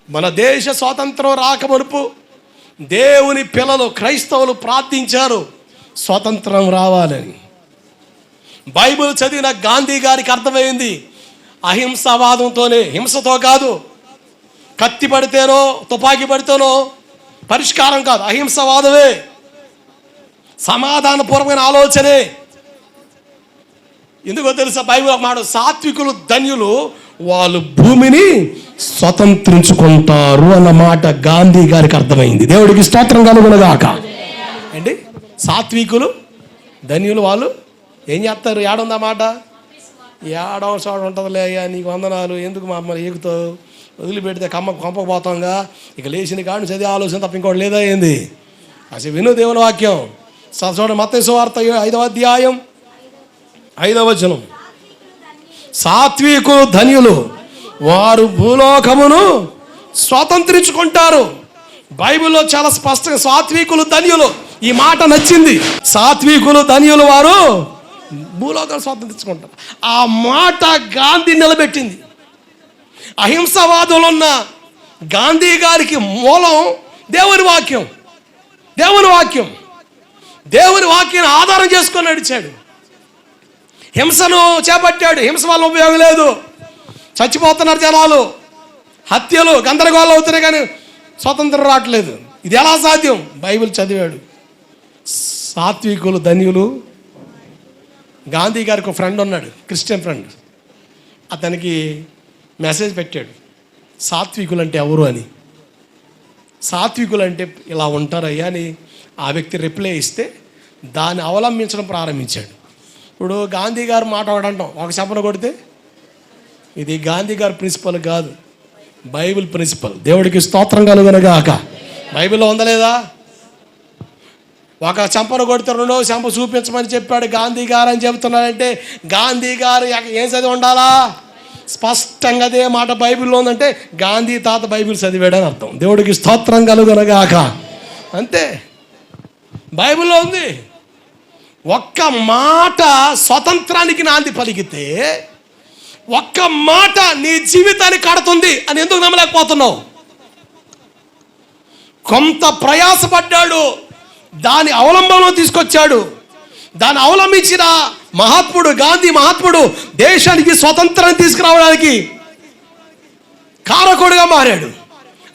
మన దేశ స్వాతంత్రం రాకమునుపు దేవుని పిల్లలు క్రైస్తవులు ప్రార్థించారు స్వాతంత్రం రావాలని. బైబిల్ చదివిన గాంధీ గారికి అర్థమైంది, అహింసావాదంతోనే, హింసతో కాదు, కత్తి పడితేనో తుపాకీ పడితేనో పరిష్కారం కాదు, అహింసవాదమే సమాధానపూర్వమైన ఆలోచనే. ఎందుకో తెలుసా, బైబిల్ ఒక మాట, సాత్వికులు ధన్యులు, వాళ్ళు భూమిని స్వతంత్రించుకుంటారు అన్న మాట గాంధీ గారికి అర్థమైంది. దేవుడికి స్తోత్రం కలుగునుగాక. ఏంటి సాత్వికులు ధన్యులు, వాళ్ళు ఏం చేస్తారు? ఏడుందన్నమాట, ఏడవ చోట ఉంటుందిలే, నీకు వందనాలు, ఎందుకు మమ్మల్ని ఏగుతావు, వదిలిపెడితే కొంపకపోతాంగా, ఇక లేచిన కాడు చదివే ఆలోచన తప్ప ఇంకోటి లేదా ఏంది? అసలు విను దేవుని వాక్యం. చూడండి, మత్తయి సువార్త 5వ అధ్యాయం 5వ వచనం. సాత్వికులు ధన్యులు, వారు భూలోకమును స్వాతంత్రించుకుంటారు. బైబిల్లో చాలా స్పష్టంగా సాత్వికులు ధన్యులు, ఈ మాట నచ్చింది. సాత్వికులు ధన్యులు, వారు భూలోకాన్ని స్వాతంత్రించుకుంటారు. ఆ మాట గాంధీ నిలబెట్టింది. అహింసావాదంలో ఉన్న గాంధీ గారికి మూలం దేవుని వాక్యం. దేవుని వాక్యం, దేవుని వాక్యాన్ని ఆధారం చేసుకొని నడిచాడు. హింసను చేపట్టాడు. హింస వల్ల ఉపయోగం లేదు, చచ్చిపోతున్నారు జనాలు, హత్యలు, గందరగోళం అవుతున్నాయి, కానీ స్వతంత్రం రావట్లేదు. ఇది ఎలా సాధ్యం? బైబిల్ చదివాడు. సాత్వికులు ధన్యులు. గాంధీ గారికి ఒక ఫ్రెండ్ ఉన్నాడు, క్రిస్టియన్ ఫ్రెండ్. అతనికి మెసేజ్ పెట్టాడు, సాత్వికులు అంటే ఎవరు అని. సాత్వికులు అంటే ఇలా ఉంటారయ్యా అని ఆ వ్యక్తి రిప్లై ఇస్తే దాన్ని అవలంబించడం ప్రారంభించాడు. ఇప్పుడు గాంధీ గారు మాట అంటాం, ఒక చెంపన కొడితే ఇది గాంధీ గారి ప్రిన్సిపల్ కాదు, బైబిల్ ప్రిన్సిపల్. దేవుడికి స్తోత్రం కలుగునుగాక. బైబిల్లో ఉందలేదా? ఒక చెంపను కొడితే రెండవ చెంప చూపించమని చెప్పాడు గాంధీ గారు అని చెబుతున్నాడంటే గాంధీ గారు ఏం చదివి ఉండాలా? స్పష్టంగా అదే మాట బైబిల్లో ఉందంటే గాంధీ తాత బైబిల్ చదివాడని అర్థం. దేవుడికి స్తోత్రం కలుగునుగాక. అంతే, బైబిల్లో ఉంది. ఒక్క మాట స్వతంత్రానికి నాంది పలికితే, ఒక్క మాట నీ జీవితాన్ని కడుతుంది అని ఎందుకు నమ్మలేకపోతున్నావు? కొంత ప్రయాసపడ్డాడు, దాని అవలంబనలో తీసుకొచ్చాడు. దాన్ని అవలంబించిన మహాత్ముడు గాంధీ మహాత్ముడు దేశానికి స్వతంత్రాన్ని తీసుకురావడానికి కారకుడుగా మారాడు.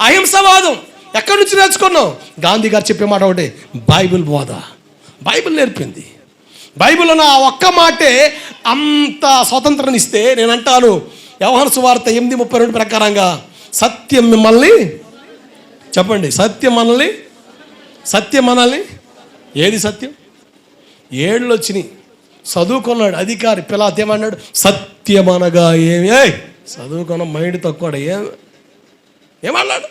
అహింసవాదం ఎక్కడి నుంచి నేర్చుకున్నావు? గాంధీ గారు చెప్పే మాట ఒకటి, బైబిల్ బోధ. బైబిల్ నేర్పింది. బైబిల్లో నా ఒక్క మాటే అంత స్వతంత్రాన్ని ఇస్తే, నేను అంటాను యోహాను సువార్త 8:32 ప్రకారంగా, సత్యం మిమ్మల్ని, చెప్పండి, సత్యం మనల్ని ఏది సత్యం? 7 వచ్చినాయి. చదువుకున్నాడు అధికారి పిలాతు ఏమన్నాడు? సత్యం అనగా ఏమి? చదువుకున్న మైండ్ తక్కువ, ఏమన్నాడు?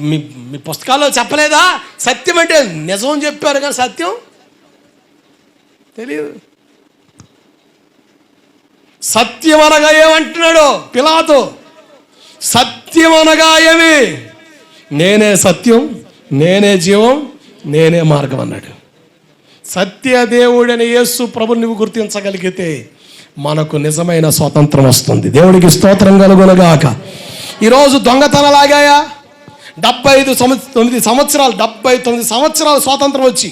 మీ పుస్తకాల్లో చెప్పలేదా సత్యం అంటే? నిజం చెప్పారు కానీ సత్యం తెలియదు. సత్యం అనగా ఏమంటున్నాడు పిలాతు? సత్యం అనగా ఏమి? నేనే సత్యం, నేనే జీవం, నేనే మార్గం అన్నాడు. సత్యదేవుడని యేసు ప్రభుని నువ్వు గుర్తించగలిగితే మనకు నిజమైన స్వాతంత్రం వస్తుంది. దేవుడికి స్తోత్రం కలుగునుగాక. ఈరోజు దొంగతనాలు ఆగాయా? 79 సంవత్సరాలు స్వాతంత్రం వచ్చి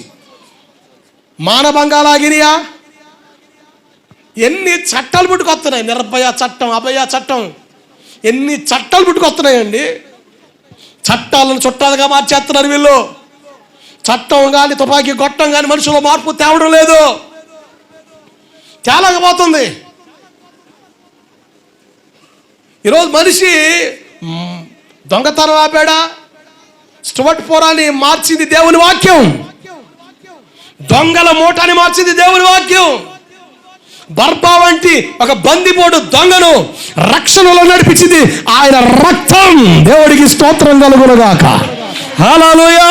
మానభంగాలు ఆగినాయా? ఎన్ని చట్టాలు పుట్టుకొస్తున్నాయి? నిర్భయ చట్టం, అభయ చట్టం, ఎన్ని చట్టాలు పుట్టుకొస్తున్నాయండి. చట్టాలను చుట్టాలుగా మార్చేస్తున్నారు వీళ్ళు. చట్టం కానీ తుపాకీ గొట్టం కానీ మనుషుల్లో మార్పు తేవడం లేదు, తేలకపోతుంది. ఈరోజు మనిషి దొంగతనం ఆపాడా? స్టువర్ట్ పోరాని మార్చింది దేవుని వాక్యం. దొంగల మూటాన్ని మార్చింది దేవుని వాక్యం. బర్బా వంటి ఒక బందిపోటు దొంగను రక్షణలో నడిపించింది ఆయన రక్తం. దేవుడికి స్తోత్రం కలుగునుగాక. హల్లెలూయా.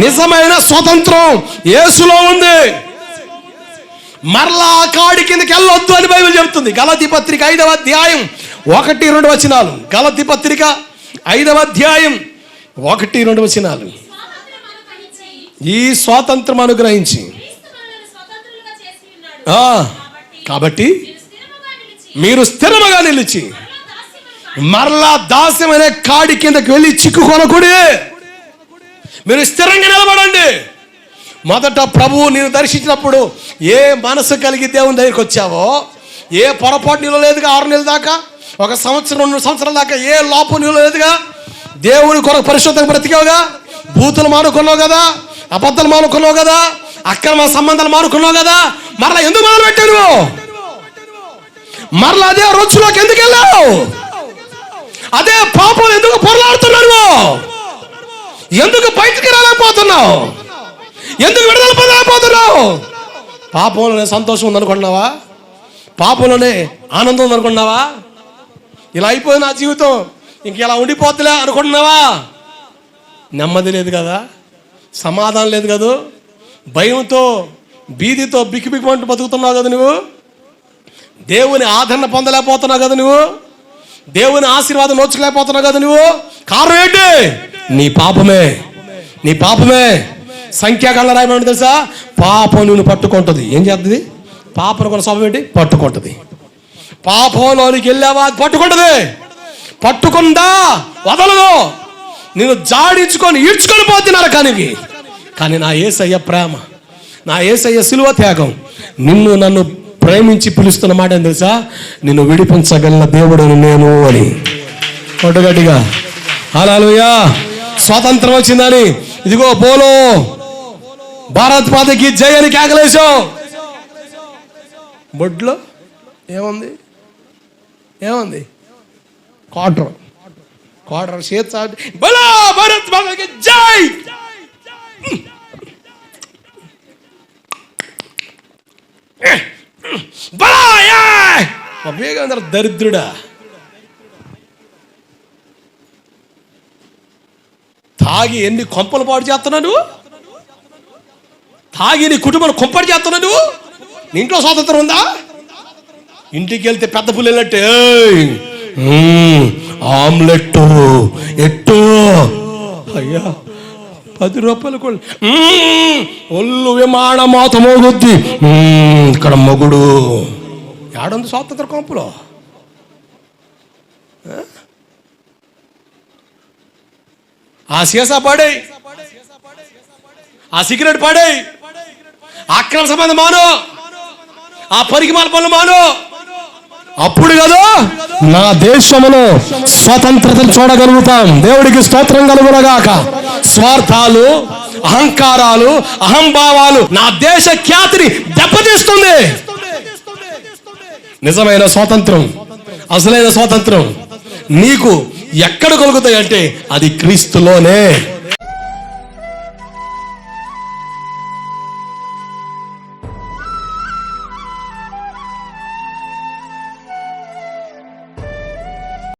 నిజమైన స్వతంత్రం యేసులో ఉంది. మరలా కాడి కిందకి వెళ్ళొద్దు అని బైబిల్ చెబుతుంది. గలతీ పత్రిక 5వ అధ్యాయం 1-2 వచనాలు. గలతీ పత్రిక 5వ అధ్యాయం 1-2 వచనాలు. ఈ స్వాతంత్రం అనుగ్రహించి కాబట్టి మీరు స్థిరముగా నిలిచి మరలా దాస్యం అనే కాడి కిందకి వెళ్ళి చిక్కుకొనకూడి మీరు స్థిరంగా నిలబడండి. మొదట ప్రభువు నేను దర్శించినప్పుడు ఏ మనసు కలిగి దేవుని దగ్గరికి వచ్చావో, ఏ పొరపాటు నీలో లేదుగా, 6 నెలల దాకా, 1 సంవత్సరం 2 సంవత్సరాల దాకా ఏ లోపం నీలో లేదుగా, దేవుని కొరకు పరిశుద్ధంగా బ్రతికావుగా, బూతులు మానుకున్నావు కదా, అబద్ధాలు మానుకున్నావు కదా, అక్రమ సంబంధాలు మానుకున్నావు కదా, మరలా ఎందుకు మొదలు పెట్టావు? మరలా అదే రొచ్చులోకి ఎందుకు వెళ్ళావు? అదే పాపం ఎందుకు పొరలాడుతున్నావు? ఎందుకు బయటికి రాలేకపోతున్నావు? ఎందుకు విడుదల పొందలేకపోతున్నావు? పాపంలోనే సంతోషం ఉందనుకున్నావా? పాపంలోనే ఆనందం ఉందనుకున్నావా? ఇలా అయిపోయింది నా జీవితం, ఇంక ఇలా ఉండిపోతులే అనుకుంటున్నావా? నెమ్మది లేదు కదా, సమాధానం లేదు కదా, భయంతో బీదితో బిక్కిబిక్కిమంటూ బతుకుతున్నావు కదా నువ్వు. దేవుని ఆదరణ పొందలేకపోతున్నావు కదా నువ్వు. దేవుని ఆశీర్వాదం నోచుకోలేకపోతున్నావు కదా నువ్వు. కారణం ఏంటి? నీ పాపమే. నీ పాపమే. సంఖ్యాకాండ రాయమని తెలుసా? పాపం నిన్ను పట్టుకుంటుంది. ఏం చేస్తుంది? పాపను కూడా స్వభావం ఏంటి? పట్టుకుంటుంది. పాపంలోనికి వెళ్ళావా, పట్టుకుంటుంది. పట్టుకుందా వదలదు. నేను జాడించుకొని ఈడ్చుకొని పోతున్నారు నరకానికి. కానీ నా యేసయ్య ప్రేమ, నా యేసయ్య సిలువ త్యాగం నిన్ను నన్ను ప్రేమించి పిలుస్తున్న మాట ఏం తెలుసా? నిన్ను విడిపించగల దేవుడును నేను అని. కొట్టగట్టిగా హల్లెలూయా. స్వాతంత్రం వచ్చిందని ఇదిగో బోలో భారత్ మాతకి జై అని కేకలేసాం. బొడ్లో ఏముంది? క్వార్టర్ చేతి బలా భారత్ మాతకి జై. దరిద్రుడా, తాగి ఎన్ని కొంపలు పాడు చేస్తున్నావు నువ్వు. తాగి నీ కుటుంబాన్ని కొంపడి చేస్తున్నావు నువ్వు. నీ ఇంట్లో స్వాతంత్రం ఉందా? ఇంటికి వెళ్తే పెద్ద పుల్లు వెళ్ళట్టే ఆమ్లెట్ ఎట్టు అయ్యా 10 రూపాయలు కూడా ఒళ్ళు విమానమాత మోగుద్ది. ఇక్కడ మొగుడు ఏడుంది స్వాతంత్ర కొంపలో? ఆ సీసా పాడేయి, ఆ సిగరెట్ పాడేయి, అక్రమ సంబంధం మాను, ఆ పరికిమాల పనులు మాను. అప్పుడు కదా నా దేశంలో స్వతంత్రతను చూడగలుగుతాం. దేవుడికి స్తోత్రం కలుగునగాక. స్వార్థాలు, అహంకారాలు, అహంభావాలు నా దేశ ఖ్యాతిని దెబ్బతీస్తుంది. నిజమైన స్వాతంత్రం, అసలైన స్వాతంత్రం నీకు ఎక్కడ కలుగుతాయంటే అది క్రీస్తులోనే.